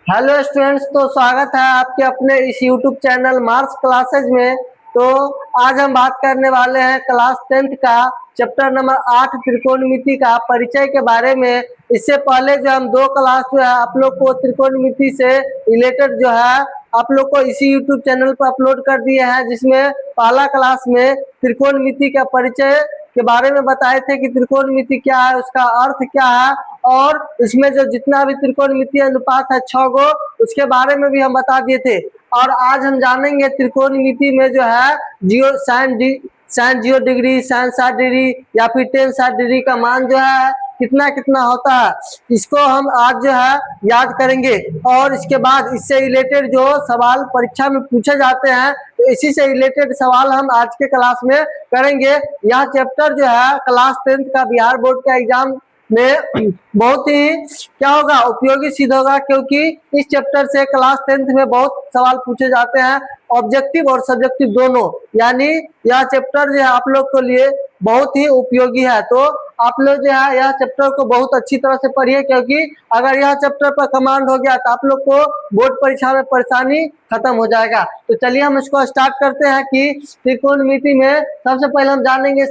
Hello students, तो स्वागत है आपके अपने इस यूट्यूब चैनल मार्क्स क्लासेज में। तो आज हम बात करने वाले हैं क्लास 10th का चैप्टर नंबर 8 त्रिकोणमिति का परिचय के बारे में। इससे पहले जो हम दो क्लास जो है आप लोग को त्रिकोणमिति से रिलेटेड जो है आप लोग को इसी यूट्यूब चैनल पर अपलोड कर दिए हैं, जिसमें पहला क्लास में त्रिकोणमिति का परिचय के बारे में बताए थे कि त्रिकोणमिति क्या है, उसका अर्थ क्या है, और इसमें जो जितना भी त्रिकोणमितीय अनुपात है 6 गो, उसके बारे में भी हम बता दिए थे। और आज हम जानेंगे त्रिकोणमिति में जो है zero sine 0 degree, sine 60 degree या फिर टेन 60 डिग्री का मान जो है कितना कितना होता है, इसको हम आज जो है याद करेंगे। और इसके बाद इससे रिलेटेड जो सवाल परीक्षा में पूछे जाते हैं, तो इसी से रिलेटेड सवाल हम आज के क्लास में करेंगे। यह चैप्टर जो है क्लास 10th का बिहार बोर्ड का एग्जाम में बहुत ही क्या होगा, उपयोगी सिद्ध होगा, क्योंकि इस चैप्टर से क्लास 10th में बहुत सवाल पूछे जाते हैं, ऑब्जेक्टिव और सब्जेक्टिव दोनों। यानी यह चैप्टर जो है आप लोग के लिए बहुत ही उपयोगी है। तो आप लोग जो है यह चैप्टर को बहुत अच्छी तरह से पढ़िए, क्योंकि अगर यह चैप्टर पर कमांड हो गया तो आप लोग को बोर्ड परीक्षा में परेशानी खत्म हो जाएगा। तो चलिए हम इसको स्टार्ट करते हैं कि त्रिकोणमिति में सबसे पहले हम जानेंगे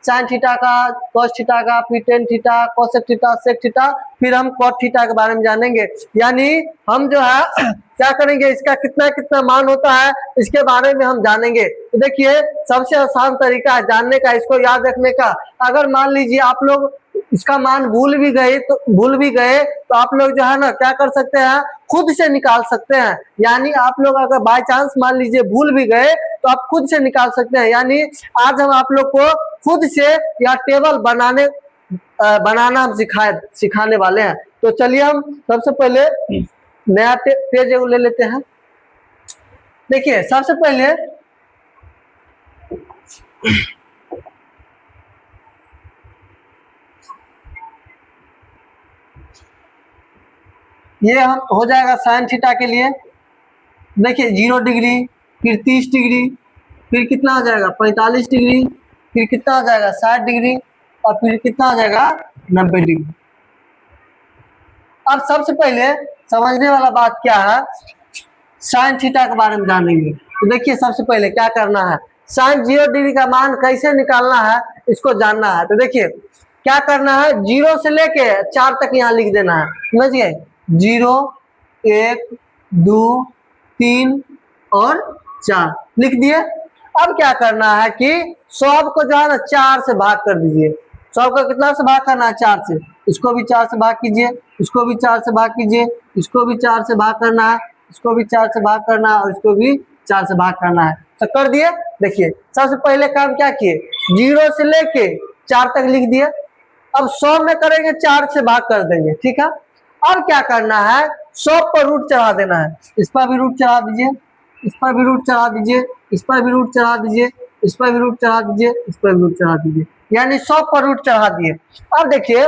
साइन थीटा का, कॉस थीटा का, फिर tan theta, cosec theta, sec theta, फिर हम कॉट थीटा के बारे में जानेंगे। यानी हम जो है क्या करेंगे, इसका कितना कितना मान होता है इसके बारे में हम जानेंगे। तो देखिए, सबसे आसान तरीका है जानने का, इसको याद रखने का। अगर मान लीजिए आप लोग इसका मान भूल भी गए तो आप लोग जो है ना क्या कर सकते हैं, खुद से निकाल सकते हैं। यानी आप लोग अगर बाय चांस मान लीजिए भूल भी गए तो आप खुद से निकाल सकते हैं। यानी आज हम आप लोग को खुद से या टेबल बनाना हम सिखाने वाले हैं। तो चलिए हम सबसे पहले नया पेज ले लेते हैं। देखिए, सबसे पहले ये हम हो जाएगा साइन थीटा के लिए। देखिए 0 डिग्री, फिर 30 डिग्री, फिर कितना हो जाएगा 45 डिग्री, फिर कितना हो जाएगा 60 डिग्री, और फिर कितना हो जाएगा 90 डिग्री। अब सबसे पहले समझने वाला बात क्या है, साइन थीटा के बारे में जानेंगे। तो देखिए सबसे पहले क्या करना है, साइन 0 डिग्री का मान कैसे निकालना है इसको जानना है। तो देखिए क्या करना है, 0 से लेके 4 तक यहाँ लिख देना है। समझ गए, 0 1 2 3 और 4 लिख दिए। अब क्या करना है कि 100 को जो है ना 4 से भाग कर दीजिए। 100 को कितना से भाग करना है, 4 से। इसको भी 4 से भाग कीजिए, इसको भी 4 से भाग कीजिए, इसको भी 4 से भाग करना है, इसको भी 4 से भाग करना है, और इसको भी 4 से भाग करना है। तो कर दिए। देखिए सबसे पहले काम क्या किए, 0 से लेके 4 तक लिख दिए। अब 100 में करेंगे 4 से भाग कर देंगे, ठीक है। अब क्या करना है, 100 पर रूट चढ़ा देना है। इस पर भी रूट चढ़ा दीजिए, इस पर भी रूट चढ़ा दीजिए, इस पर भी रूट चढ़ा दीजिए, इस पर भी रूट चढ़ा दीजिए, इस पर भी रूट चढ़ा दीजिए। यानी 100 पर रूट चढ़ा दिए। अब देखिए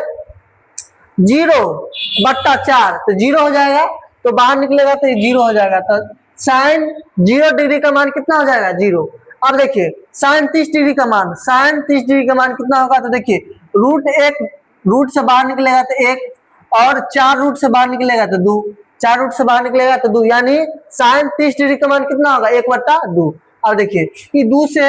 0/4 तो 0 हो जाएगा, तो बाहर निकलेगा तो 0 हो जाएगा। तो साइन 0 डिग्री का मान कितना हो जाएगा, 0। अब देखिए साइन 30 डिग्री का मान, साइन 30 डिग्री का मान कितना होगा, तो देखिए रूट से बाहर निकलेगा तो 1, और 4 रूट से बाहर निकलेगा तो 2, 4 रूट से बाहर निकलेगा तो 2। यानी साइन 30 डिग्री का मान कितना होगा, 1/2। अब देखिए कि 2 से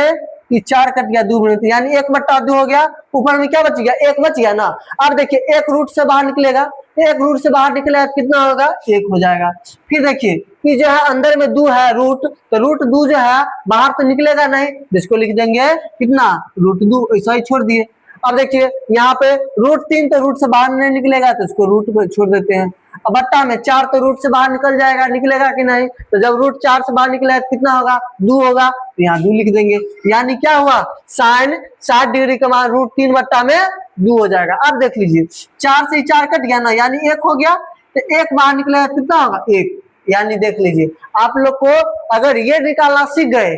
ये 4 कट गया, 2 मिनट, यानी 1/2 हो गया। ऊपर में क्या बच गया, 1 बच गया ना। अब देखिए 1 रूट से बाहर निकलेगा, 1 रूट से बाहर निकलेगा कितना होगा, 1 हो जाएगा। फिर देखिए कि जो है अंदर में 2 है रूट, तो रूट 2 जो है बाहर तो निकलेगा नहीं, जिसको लिख देंगे कितना, रूट 2, ऐसा ही छोड़ दिए। अब देखिए यहाँ पे रूट 3 तो रूट से बाहर नहीं निकलेगा, तो इसको रूट पे छोड़ देते हैं। अब बट्टा में 4 तो रूट से बाहर निकल जाएगा, निकलेगा कि नहीं, तो जब रूट 4 से बाहर निकलेगा तो कितना होगा, 2 होगा, तो यहाँ 2 लिख देंगे। यानी क्या हुआ, साइन 60 डिग्री का मान √3/2 हो जाएगा। अब देख लीजिए 4 से 4 कट गया ना, यानी 1 हो गया, तो 1 बाहर निकलेगा कितना होगा, 1। यानी देख लीजिए आप लोग को अगर ये निकालना सीख गए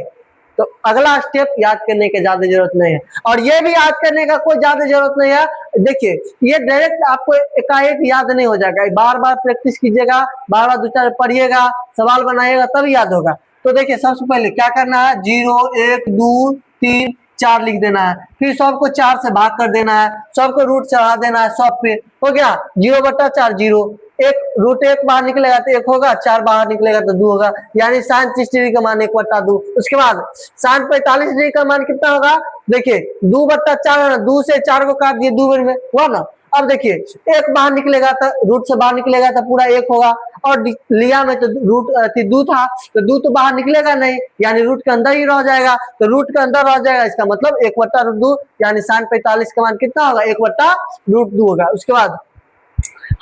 तो अगला स्टेप याद करने की ज्यादा जरूरत नहीं है, और ये भी याद करने का कोई ज्यादा जरूरत नहीं है। देखिए ये डायरेक्ट आपको एकाएक याद नहीं हो जाएगा, बार बार प्रैक्टिस कीजिएगा, बार बार 2-4 पढ़िएगा, सवाल बनाइएगा, तब याद होगा। तो देखिए सबसे पहले क्या करना है, 0 1 2 3 4 लिख देना है, फिर सबको 4 से भाग कर देना है, सबको रूट चढ़ा देना है, सब पे हो गया 0/4 0। एक रूट एक बाहर निकलेगा तो एक होगा, 4 बाहर निकलेगा तो 2 होगा, यानी साइन 30 डिग्री का मान 1/2। उसके बाद साइन 45 डिग्री का मान कितना होगा, देखिए 2/4, 2 से 4 को काट दिए 2 बार में हुआ ना। अब देखिए एक बाहर निकलेगा तो रूट से बाहर निकलेगा तो पूरा एक होगा, और लिया में तो रूट 2 था तो 2 तो बाहर निकलेगा नहीं, यानी रूट के अंदर ही रह जाएगा, तो रूट के अंदर रह जाएगा, इसका मतलब 1/√2, यानी साइन 45 का मान कितना होगा, 1/√2 होगा। उसके बाद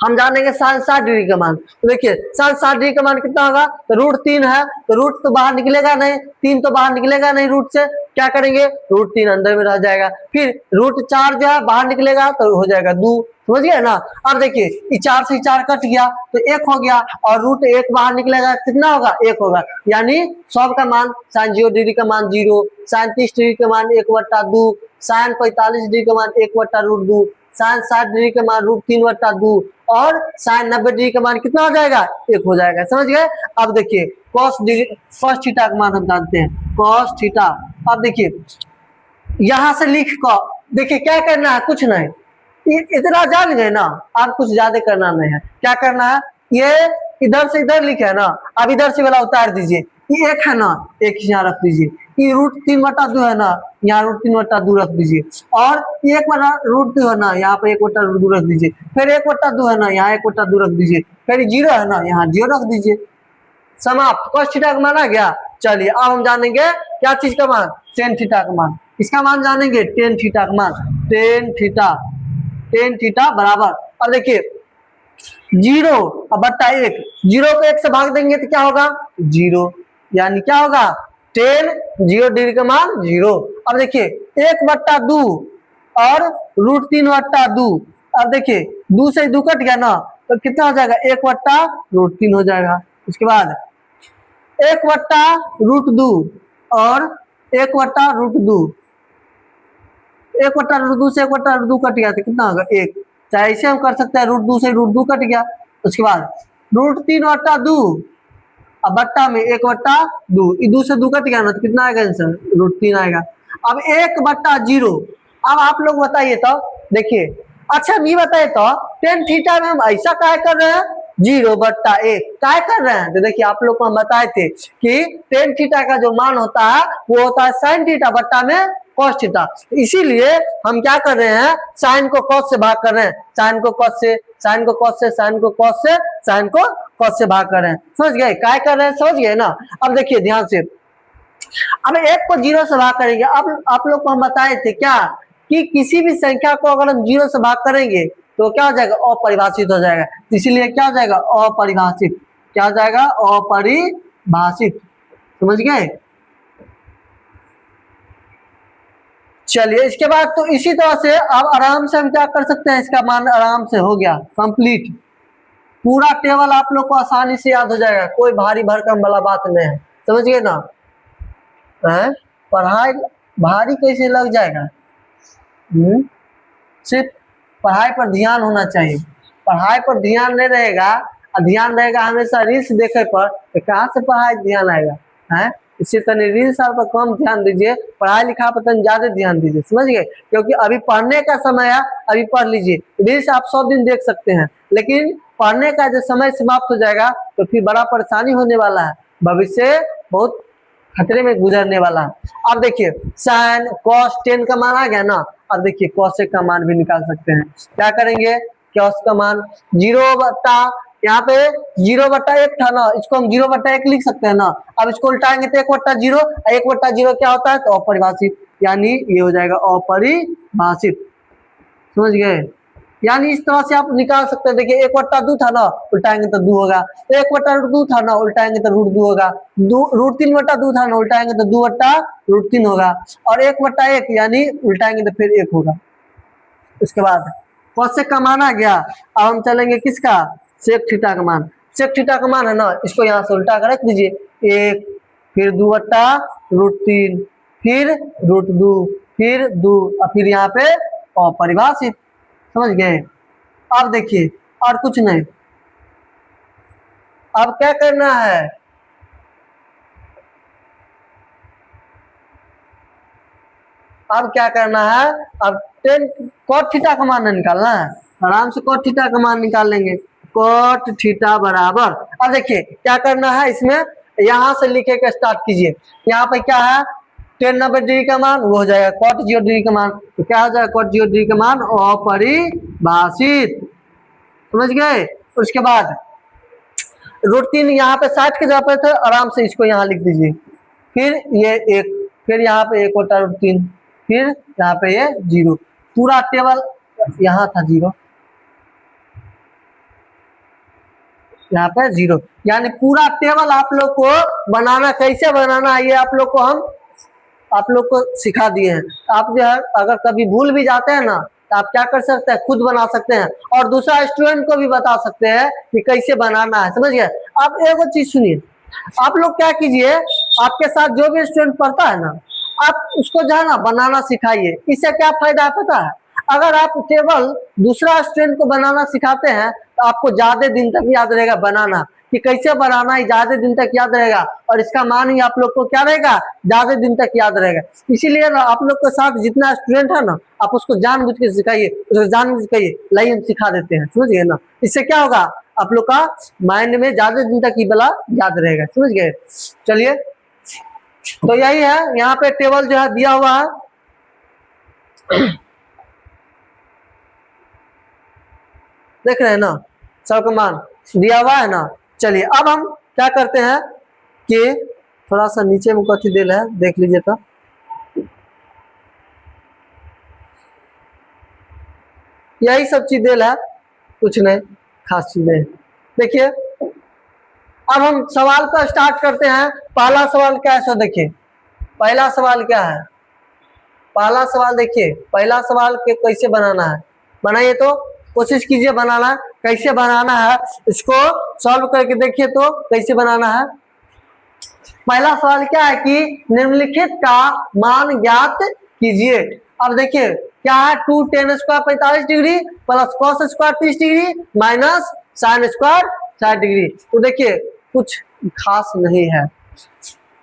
हम जानेंगे साइन 60 डिग्री का मान। तो देखिए साइन 60 डिग्री का मान कितना होगा, तो √3 है, तो रूट तो बाहर निकलेगा नहीं, 3 तो बाहर निकलेगा नहीं रूट से, क्या करेंगे, √3 अंदर में रह जाएगा, फिर √4 जो है बाहर निकलेगा तो हो जाएगा 2, समझ गए ना। अब देखिए 4 से 4 कट गया तो 1 हो गया, और √1 बाहर निकलेगा कितना होगा, 1 होगा, यानी सब का मान साइन 0 डिग्री का मान 0, साइन 30 डिग्री का मान 1/2, साइन 45 डिग्री का मान 1/√2, साइन 60 डिग्री का मान √3/2, और साइन 90 डिग्री का मान कितना हो जाएगा, 1 हो जाएगा, समझ गए। अब देखिए cos थीटा का मान हम जानते हैं, cos थीटा। अब देखिए यहां से लिख कर देखिए क्या करना है, कुछ नहीं, इतना जान गए ना, आप कुछ ज्यादा करना नहीं है, क्या करना है, ये इधर से इधर लिखे है ना, अब इधर से वाला उतार दीजिए, ये एक है ना, एक यहाँ रख दीजिए, ये √3/2 है ना, यहाँ √3/2 रख दीजिए, और एक √2 है ना, यहाँ पे 1/2 रख दीजिए, फिर 1/2 है ना, यहाँ 1/2 रख दीजिए, फिर 0 है ना, यहाँ 0 रख दीजिए, समाप्त। cos थीटा का मान आ गया। चलिए अब हम जानेंगे क्या चीज का मान, टेन थीटा का मान, इसका मान जानेंगे टेन थीटा का मान, टेन थीटा बराबर, अब देखिए 0/1, 0 को 1 से भाग देंगे तो क्या होगा, 0, यानी क्या होगा, टेन 0 डिग्री का मान 0। अब देखिए 1/2 और √3/2, अब देखिए 2 से 2 कट गया ना, तो कितना हो जाएगा, 1/√3 हो जाएगा। उसके बाद 1/√2 और 1/√2, 1/√2 से 1/2 कट गया तो कितना होगा, 1, चाहे इसे हम कर सकते हैं, √2 से √2 कट गया। उसके बाद √3/2, अब बट्टा में 1/2, 2 से 2 कट गया ना तो कितना आएगा आंसर, √3 आएगा। अब 1/0, अब आप लोग बताइए तो, देखिए अच्छा ये बताइए तो टेन थीटा में हम ऐसा काय कर रहे हैं, 0/1 काय कर रहे हैं, तो देखिए आप लोग को हम बताए थे कि टेन थीटा का जो मान होता है वो होता है साइन थीटा बट्टा में cos थीटा, इसीलिए हम क्या कर रहे हैं, साइन को cos से भाग कर रहे हैं, साइन को cos से, साइन को cos से, साइन को cos से, साइन को cos से भाग कर रहे हैं, समझ गए काय कर रहे हैं, समझ गए ना। अब देखिए ध्यान से, अब 1 को 0 से भाग करेंगे, अब आप लोग को हम बताए थे क्या कि किसी भी संख्या को अगर हम 0 से भाग करेंगे तो क्या हो जाएगा, अपरिभाषित हो जाएगा, इसीलिए क्या हो जाएगा, अपरिभाषित, क्या हो जाएगा, अपरिभाषित, समझ गए। चलिए इसके बाद तो इसी तरह से अब आराम से हम क्या कर सकते हैं, इसका मान आराम से हो गया कंप्लीट, पूरा टेबल आप लोग को आसानी से याद हो जाएगा, कोई भारी भरकम वाला बात नहीं है, समझ गए ना। पढ़ाई भारी कैसे लग जाएगा, सिर्फ पढ़ाई पर ध्यान होना चाहिए, पढ़ाई पर ध्यान नहीं रहेगा और ध्यान रहेगा हमेशा रील्स देखे पर, तो कहाँ से पढ़ाई ध्यान आएगा, है इससे तनी रील्स पर कम ध्यान दीजिए, पढ़ाई लिखा पर तनी ज्यादा ध्यान दीजिए, समझ गए, क्योंकि अभी पढ़ने का समय है, अभी पढ़ लीजिए, रील्स आप 100 दिन देख सकते हैं, लेकिन पढ़ने का जो समय समाप्त हो जाएगा तो फिर बड़ा परेशानी होने वाला है, भविष्य बहुत खतरे में गुजरने वाला है। अब देखिए साइन cos 10 का मान आ गया ना, अब देखिए cosec का मान भी निकाल सकते हैं, क्या करेंगे, cos का मान 0 यहाँ पे 0/1 था ना, इसको हम 0/1 लिख सकते हैं ना, अब इसको उल्टाएंगे तो 1/0, 1/0 क्या होता है, तो अपरिभाषित, यानी ये हो जाएगा अपरिभाषित, समझ गए, यानी इस तरह से आप निकाल सकते हैं। देखिए 1/2 था ना, उल्टाएंगे तो 2 होगा, 1/2 था ना, उल्टाएंगे तो √2 होगा, √3/2 था ना, उल्टाएंगे तो 2/√3 होगा, और 1/1 यानी उल्टाएंगे तो फिर 1 होगा। उसके बाद cosec का मान आ गया, अब हम चलेंगे किसका, sec थीटा का मान, sec थीटा का मान है ना, इसको यहाँ से उल्टा कर रख दीजिए, 1, फिर 2/√3, फिर √2, फिर 2, और फिर यहाँ पे अपरिभाषित, समझ गए। अब देखिए और कुछ नहीं, अब क्या करना है, अब क्या करना है, अब टेन cot थीटा का मान निकालना है, आराम से cot थीटा का मान निकाल लेंगे, कॉट थीटा बराबर, अब देखिए क्या करना है इसमें, यहां से लिखे के स्टार्ट कीजिए। यहाँ पे क्या है, 1090 डिग्री का मान वो हो जाएगा कॉट 0 डिग्री का मान, तो क्या हो जाएगा कॉट 0 डिग्री का मान अपरिभाषित, समझ गए। उसके बाद √3 यहाँ पे 60 की जगह पे थे, आराम से इसको यहाँ लिख दीजिए, फिर ये एक, फिर यहाँ पे 1 बटा √3, फिर यहाँ पे ये 0, पूरा टेबल यहाँ था 0, यहाँ पे 0, यानी पूरा टेबल आप लोग को बनाना, कैसे बनाना है ये आप लोग को सिखा दिए हैं। आप जो है अगर कभी भूल भी जाते हैं ना, तो आप क्या कर सकते हैं, खुद बना सकते हैं और दूसरा स्टूडेंट को भी बता सकते हैं कि कैसे बनाना है, समझ गए। आप एक और चीज सुनिए, आप लोग क्या कीजिए, आपके साथ जो भी स्टूडेंट पढ़ता है ना, आप उसको जो है ना बनाना सिखाइए। इससे क्या फायदा है पता है, अगर आप केवल दूसरा स्टूडेंट को बनाना सिखाते हैं तो आपको ज्यादा दिन तक याद रहेगा बनाना, कि कैसे बनाना है ज्यादा दिन तक याद रहेगा, और इसका मान ही आप लोग को क्या रहेगा, ज्यादा दिन तक याद रहेगा। इसीलिए ना आप लोग के साथ जितना स्टूडेंट है ना, आप उसको जानबूझ के सिखाइए, उसको जानबूझ के कहिए लाइए हम सिखा देते हैं, समझिए ना। इससे क्या होगा, आप लोग का माइंड में ज्यादा दिन तक ये वाला याद रहेगा, समझ गए। चलिए, तो यही है, यहाँ पे टेबल जो है दिया हुआ है, देख रहे हैं ना, सबका मान दिया हुआ है ना। चलिए अब हम क्या करते हैं कि थोड़ा सा नीचे में कथी दिल है देख लीजिए, तो यही सब चीज दिल है, कुछ नहीं खास चीजें। देखिए अब हम सवाल को स्टार्ट करते हैं। पहला सवाल क्या है, सो देखिए पहला सवाल क्या है, पहला सवाल देखिए, पहला सवाल के कैसे बनाना है, बनाइए तो कोशिश कीजिए बनाना, कैसे बनाना है इसको सॉल्व करके देखिए तो कैसे बनाना है। पहला सवाल क्या है कि निम्नलिखित का मान ज्ञात कीजिए। अब देखिए क्या है, 2 tan square 45 degree plus cos square 30 degree minus sin square 60 degree. तो देखिए कुछ खास नहीं है,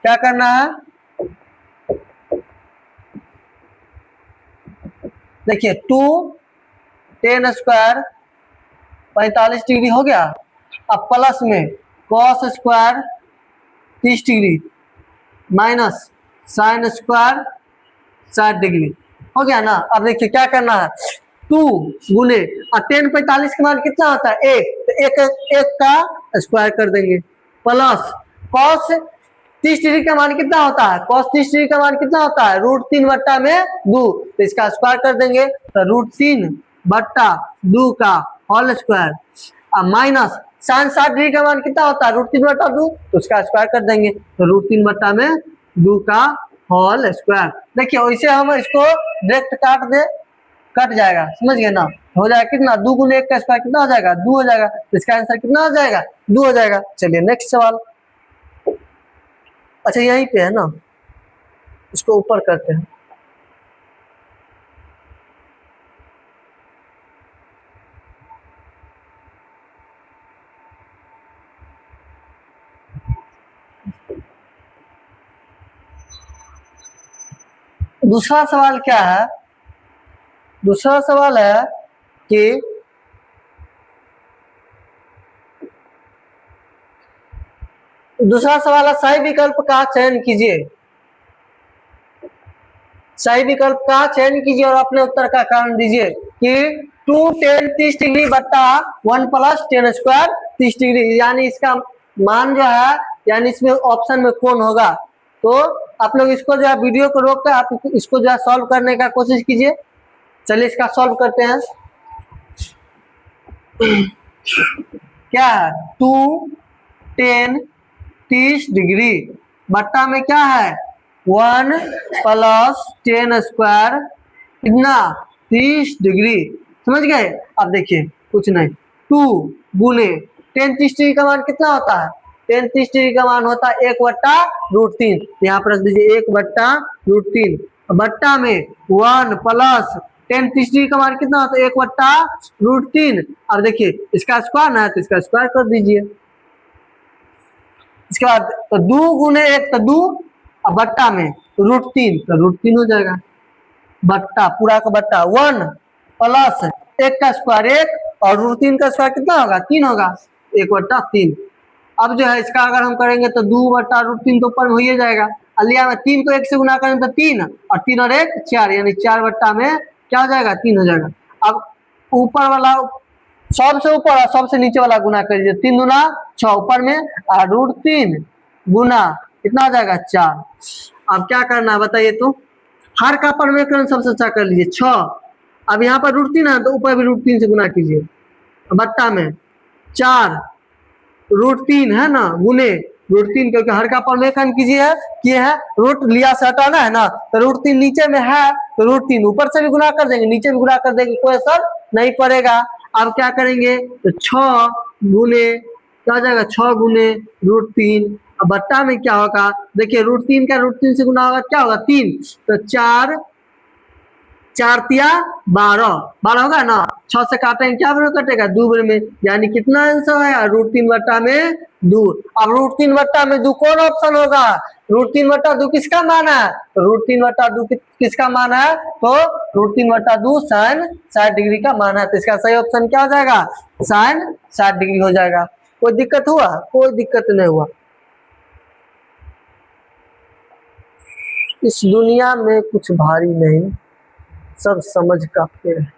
क्या करना है, देखिए 2 tan स्क्वायर 45 डिग्री हो गया, अब प्लस में cos square 30 degree minus sin square 60 degree हो गया ना। अब देखिए क्या करना है, 2 गुने tan 45 का मान कितना होता है 1, तो एक का स्क्वायर कर देंगे, प्लस cos 30 डिग्री का मान कितना होता है, cos 30 डिग्री का मान कितना होता है √3 बट्टा में 2, तो इसका स्क्वायर कर देंगे, तो √3 बट्टा 2 का whole square, minus sin 60 degree का मान कितना होता है √3 बट्टा 2, तो उसका स्क्वायर कर देंगे, तो √3 बट्टा में 2 का होल स्क्वायर। देखिए वैसे हम इसको डायरेक्ट काट दे, कट जाएगा, समझ गए ना, हो जाएगा कितना 2 गुने 1 का स्क्वायर कितना हो जाएगा 2 हो जाएगा, तो इसका आंसर कितना हो जाएगा 2 हो जाएगा। चलिए नेक्स्ट सवाल, अच्छा यहीं पे है ना, इसको ऊपर करते हैं। दूसरा सवाल क्या है, दूसरा सवाल है कि दूसरा सवाल है सही विकल्प का चयन कीजिए, सही विकल्प का चयन कीजिए और अपने उत्तर का कारण दीजिए कि 2 tan 30 डिग्री बट्टा 1 प्लस tan स्क्वायर 30 डिग्री, यानी इसका मान जो है, यानी इसमें ऑप्शन में कौन होगा। तो आप लोग इसको जो है वीडियो को रोक कर आप इसको जो है सॉल्व करने का कोशिश कीजिए। चलिए इसका सॉल्व करते हैं। क्या है 2 tan 30 डिग्री बट्टा में क्या है 1 प्लस tan स्क्वायर कितना 30 डिग्री, समझ गए। अब देखिए कुछ नहीं, 2 गुने tan 30 डिग्री का मान कितना होता है, tan 30 डिग्री का मान होता है 1 बट्टा √3, यहाँ पर रख दीजिए 1 बट्टा √3 बट्टा में 1 प्लस tan 30 डिग्री का मान कितना होता है 1 बट्टा √3। अब देखिए इसका स्क्वायर ना है तो इसका स्क्वायर कर दीजिए। इसके बाद तो 2 गुने 1 तो 2, अब बट्टा में √3 तो √3 हो जाएगा, बट्टा पूरा का बट्टा 1 प्लस 1 का स्क्वायर 1 और रूट 3 का स्क्वायर कितना होगा, 3 होगा, 1/3। अब जो है इसका अगर हम करेंगे तो 2/√3 तो ऊपर में हो ही जाएगा। अलिया में 3 को 1 से गुना करें तो 3 और 3 और 1 4, यानी 4 में क्या हो जाएगा, 3 हो जाएगा। अब ऊपर वाला सबसे ऊपर और सबसे नीचे वाला गुना कर लीजिए, 3 दूना 6 ऊपर में और √3 गुना कितना हो जाएगा, 4। अब क्या करना है बताइए, तो हर का परमेकरण सबसे अच्छा कर लीजिए 6। अब यहाँ पर √3 है तो ऊपर भी √3 से गुना कीजिए, बट्टा में 4 √3 है ना, गुने √3, क्योंकि हर का परमेकरण कीजिए किए है, रूट लिया से हटाना है ना, तो √3 नीचे में है तो √3 ऊपर से भी गुना कर देंगे, नीचे भी गुना कर देंगे, कोई असर नहीं पड़ेगा। अब क्या करेंगे तो 6 गुने क्या हो जाएगा, 6 गुने √3। अब बट्टा में क्या होगा, देखिए √3 का √3 से गुना होगा क्या होगा, 3, तो 4 4 तिया 12 होगा ना, 6 से काटेंगे क्या बड़े कटेगा, 2 बड़े में, यानी कितना आंसर है, √3/2। अब √3/2 कौन ऑप्शन होगा, √3/2 किसका मान है, √3/2 किसका मान है, तो √3/2 sin 60 डिग्री का मान है, तो इसका सही ऑप्शन क्या हो जाएगा, sin 60 डिग्री हो जाएगा। कोई दिक्कत हुआ, कोई दिक्कत नहीं हुआ। इस दुनिया में कुछ भारी नहीं, सब समझ का खेल है।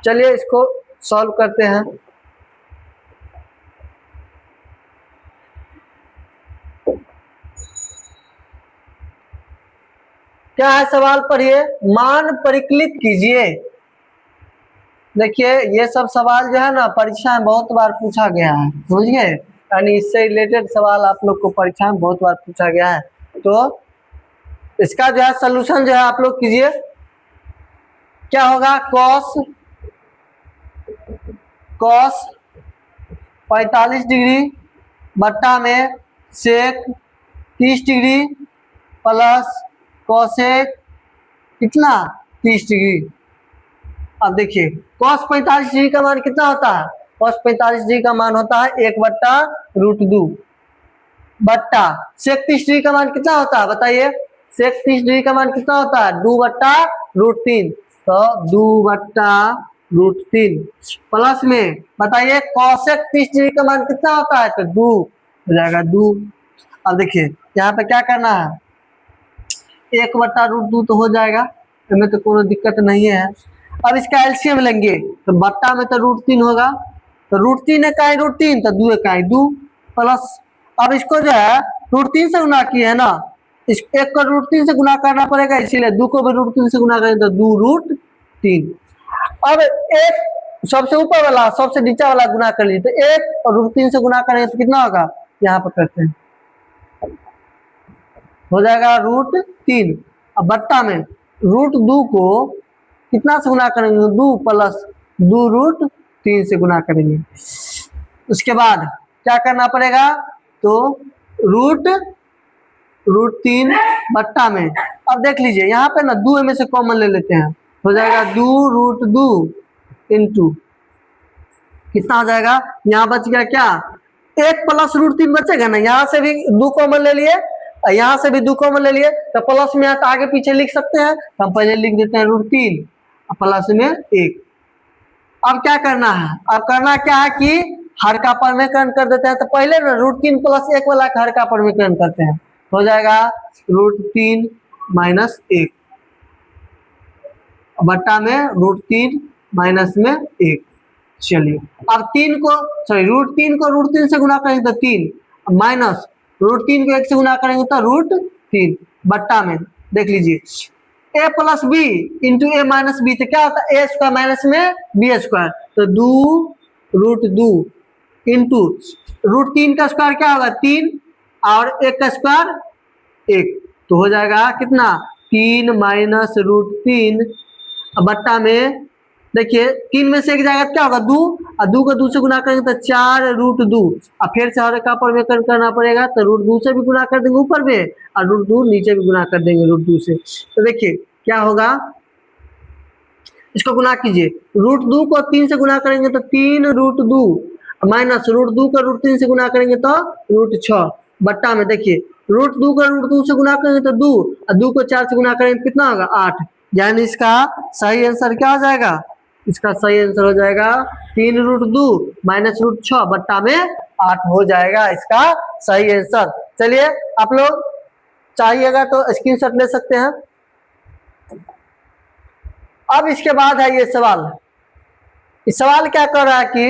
चलिए इसको सॉल्व करते हैं। क्या है सवाल, पढ़िए, मान परिकलित कीजिए। देखिए ये सब सवाल जो है ना परीक्षा में बहुत बार पूछा गया है, समझिए, यानी इससे रिलेटेड सवाल आप लोग को परीक्षा में बहुत बार पूछा गया है। तो इसका जो है सोल्यूशन जो है आप लोग कीजिए, क्या होगा, cos 45 डिग्री बट्टा में सेक 30 डिग्री प्लस कोसेक कितना 30 डिग्री। अब देखिए cos 45 डिग्री का मान कितना होता है, cos 45 डिग्री का मान होता है 1/√2 बट्टा सेक 30 डिग्री का मान कितना होता है बताइए, सेक 30 डिग्री का मान कितना होता है, 2/√3, तो 2/√3 प्लस में बताइए कोसेक 30 डिग्री का मान कितना होता है, तो 2 हो जाएगा 2। अब देखिए यहाँ पे क्या करना है, 1/√2 तो हो जाएगा, इसमें तो कोई दिक्कत नहीं है। अब इसका एलसीएम लेंगे तो बट्टा में तो √3 होगा, तो √3 इकाई √3 तो 2 इकाई 2 प्लस, अब इसको जो है √3 से गुना किए है ना, इस एक को √3 से गुना करना पड़ेगा, इसीलिए 2 को भी √3 से गुना करें तो 2√3। अब एक सबसे ऊपर वाला सबसे नीचे वाला गुना कर लीजिए, तो 1 और √3 से गुना करेंगे तो कितना होगा, यहाँ पर करते हैं, हो जाएगा √3। अब बट्टा में √2 को कितना से गुना करेंगे, 2 प्लस 2√3 से गुना करेंगे। उसके बाद क्या करना पड़ेगा, तो √3 बट्टा में, अब देख लीजिए यहाँ पे ना 2 में से कॉमन ले लेते हैं, हो जाएगा 2√2 इंटू कितना हो जाएगा, यहाँ बच गया क्या, 1 प्लस √3 बचेगा ना, यहाँ से भी 2 कॉमन ले लिए, यहाँ से भी 2 कॉमन ले लिए, तो प्लस में तो आगे पीछे लिख सकते हैं, तो हम पहले लिख देते हैं √3 प्लस में 1। अब क्या करना है, अब करना क्या है कि हर का परमेकरण कर देते हैं, तो पहले ना √3 प्लस 1 वाला हर का परमेकरण करते हैं, हो जाएगा √3 माइनस 1 बट्टा में √3 माइनस में 1। चलिए अब 3 को सॉरी √3 को √3 से गुना करेंगे तो 3 माइनस √3 को 1 से गुना करेंगे तो √3 बट्टा में देख लीजिए a plus b into a minus b, तो क्या होता है, a स्क्वायर माइनस में b स्क्वायर, तो 2√2 इंटू √3 का स्क्वायर क्या होगा 3 और 1 का स्क्वायर 1, तो हो जाएगा कितना 3 माइनस √3 बट्टा में देखिए 3 में से 1 जाएगा क्या होगा 2, और 2 को 2 से गुना करेंगे तो 4√2, और फिर से हर का परमेकरण करना पड़ेगा, तो √2 से भी गुना कर देंगे ऊपर में और √2 नीचे भी गुना कर देंगे √2 से। तो देखिए क्या होगा, इसको गुना कीजिए, √2 को 3 से गुना करेंगे तो 3√2 माइनस √2 को √3 से गुना करेंगे तो √6 बट्टा में देखिए √2 को √2 से गुना करेंगे तो 2 और 2 को 4 से गुना करेंगे कितना होगा 8, यानी इसका सही आंसर क्या हो जाएगा, इसका सही आंसर हो जाएगा 3√2 -√6 बट्टा में 8 हो जाएगा इसका सही आंसर। चलिए आप लोग चाहिएगा तो स्क्रीनशॉट ले सकते हैं। अब इसके बाद है ये सवाल। इस सवाल क्या कर रहा है कि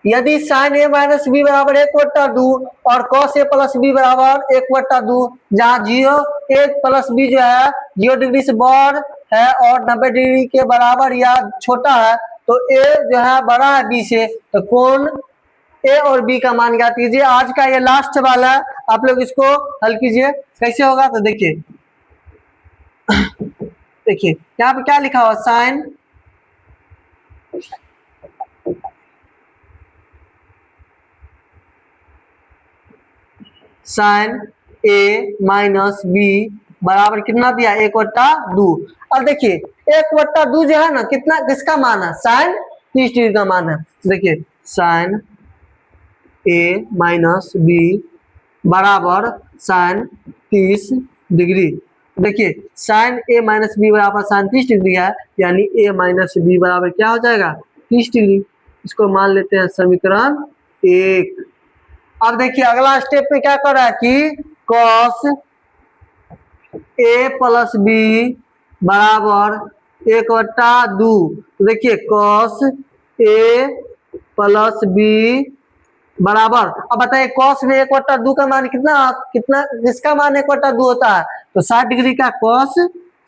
यदि साइन a माइनस बी बराबर 1/2 और कॉस a प्लस बी बराबर 1/2, जहाँ जीरो a प्लस बी जो है 0 डिग्री से बड़ है और 90 डिग्री के बराबर या छोटा है, तो a जो है बड़ा है b से, तो कोण a और b का मान ज्ञात कीजिए। आज का ये लास्ट सवाल है, आप लोग इसको हल कीजिए। कैसे होगा तो देखिए यहाँ पे क्या लिखा हुआ, साइन a माइनस बी बराबर कितना दिया, 1/2। अब देखिए 1/2 जो है ना, कितना किसका मान है, साइन 30 डिग्री का मान है। देखिए साइन a माइनस बी बराबर साइन 30 डिग्री। देखिए साइन a माइनस बी बराबर साइन 30 डिग्री है, यानी a माइनस बी बराबर क्या हो जाएगा, 30 डिग्री। इसको मान लेते हैं समीकरण 1। अब देखिए अगला स्टेप में क्या कर रहा है कि कॉस a प्लस बी बराबर 1/2। देखिए कॉस a प्लस बी बराबर, अब बताइए कॉस में 1/2 का मान कितना कितना किसका मान 1/2 होता है, तो 60 डिग्री का कॉस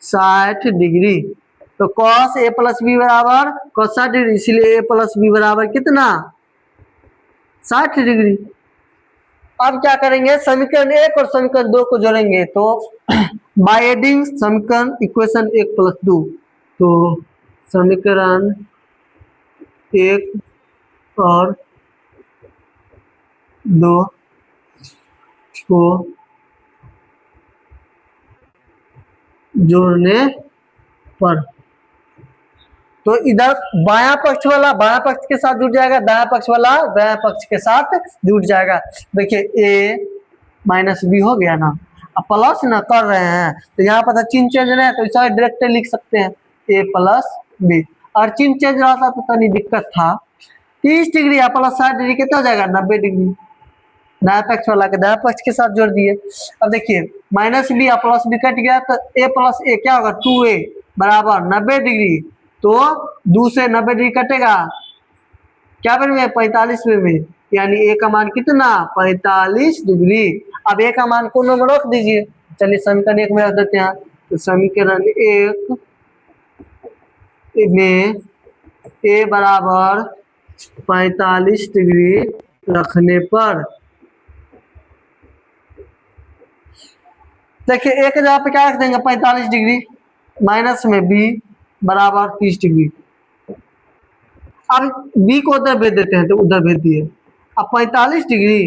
60 डिग्री। तो कॉस a प्लस बी बराबर कॉस 60 डिग्री, इसलिए a प्लस बी बराबर कितना, 60 डिग्री। अब क्या करेंगे, समीकरण 1 और समीकरण 2 को जोड़ेंगे, तो बाय एडिंग समीकरण इक्वेशन 1 + 2, तो समीकरण 1 और 2 को जोड़ने पर, तो इधर बायां पक्ष वाला बायां पक्ष के साथ जुड़ जाएगा, दायां पक्ष वाला दायां पक्ष के साथ जुड़ जाएगा। देखिए a माइनस बी हो गया ना, अब प्लस ना कर रहे हैं तो यहाँ पर चिन्ह चेंज नहीं है, तो इसे डायरेक्ट लिख सकते हैं a प्लस बी। और चिन्ह चेंज रहता तो तनी दिक्कत था। 30 डिग्री या प्लस 60 डिग्री कितना हो जाएगा, 90 डिग्री। दायां पक्ष वाला के दायां पक्ष के साथ जोड़ दिए। अब देखिए माइनस बी या प्लस बी कट गया, तो a प्लस ए क्या होगा, 2a बराबर 90 डिग्री। तो 2 से 90 डिग्री कटेगा, क्या बनेगा, 45 में, यानी a का मान कितना, 45 डिग्री। अब a का मान कोनों में रख दीजिए। चलिए समीकरण 1 में रख देते हैं, तो समीकरण 1 में a बराबर 45 डिग्री रखने पर, देखिए एक जगह पे क्या रख देंगे, 45 डिग्री, माइनस में b बराबर 30 डिग्री। अब b को उधर भेज देते हैं, तो उधर भेज दिए। अब 45 डिग्री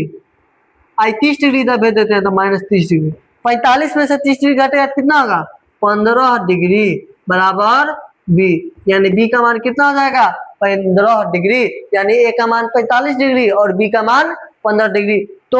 30 डिग्री इधर भेज देते हैं, तो -30 डिग्री। 45 में से 30 डिग्री घटेगा कितना होगा, 15 डिग्री बराबर b, यानी b का मान कितना हो जाएगा, 15 डिग्री, यानी a का मान 45 डिग्री और b का मान 15 डिग्री। तो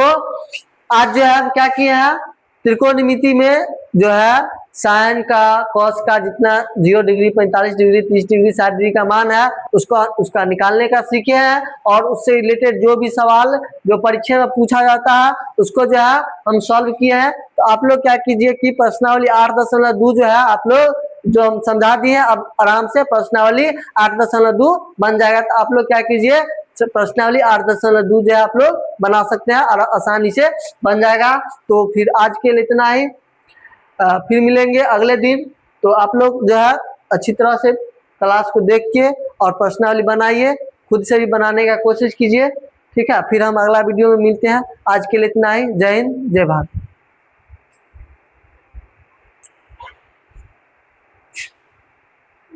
आज जो है हम क्या किए हैं, त्रिकोणमिति में जो है साइन का कॉस का जितना 0 डिग्री 45 डिग्री 30 डिग्री 60 डिग्री का मान है उसका निकालने का सीखे हैं, और उससे रिलेटेड जो भी सवाल जो परीक्षा में पूछा जाता है उसको जो है हम सॉल्व किए हैं। तो आप लोग क्या कीजिए कि प्रश्नावली 8.2 जो है आप लोग जो हम समझा दिए, अब आराम से प्रश्नावली 8.2 बन जाएगा। तो आप लोग क्या कीजिए, प्रश्नावली 8.2 जो है आप लोग बना सकते हैं और आसानी से बन जाएगा। तो फिर आज के लिए इतना ही, फिर मिलेंगे अगले दिन। तो आप लोग जो है अच्छी तरह से क्लास को देख के और प्रश्नावली बनाइए, खुद से भी बनाने का कोशिश कीजिए, ठीक है। फिर हम अगला वीडियो में मिलते हैं, आज के लिए इतना ही। जय हिंद जय भारत।